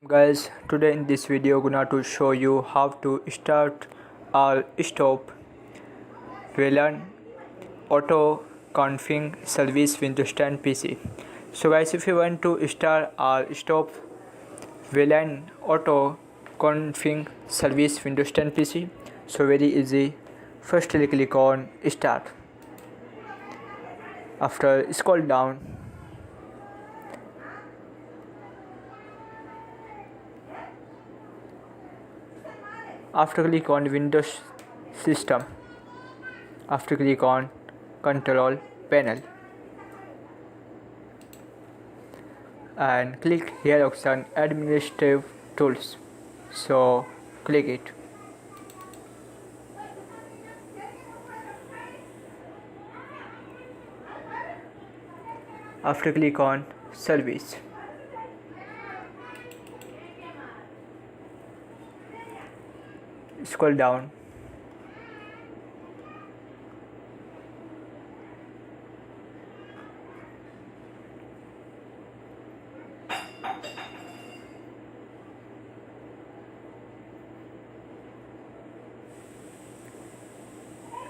Guys, today in this video gonna to show you how to start or stop WLAN AutoConfig service Windows 10 PC. So guys, if you want to start or stop WLAN AutoConfig service Windows 10 PC, so very easy. Firstly click on start. After scroll down, after click on Windows System, after click on Control Panel and click here option Administrative Tools. So click it. After click on Service. Scroll down.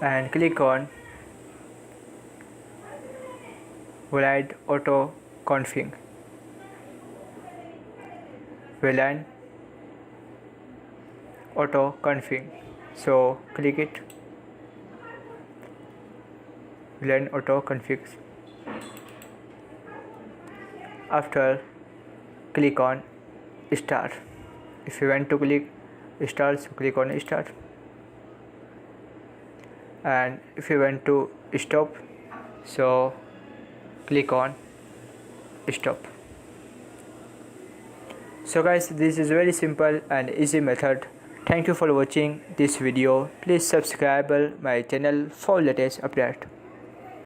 And click on WLAN AutoConfig. WLAN AutoConfig. So click it. WLAN AutoConfig. After click on Start. If you want to click Start, so click on Start. And if you want to stop, so click on Stop. So guys, this is very simple and easy method. Thank you for watching this video. Please subscribe my channel for latest update.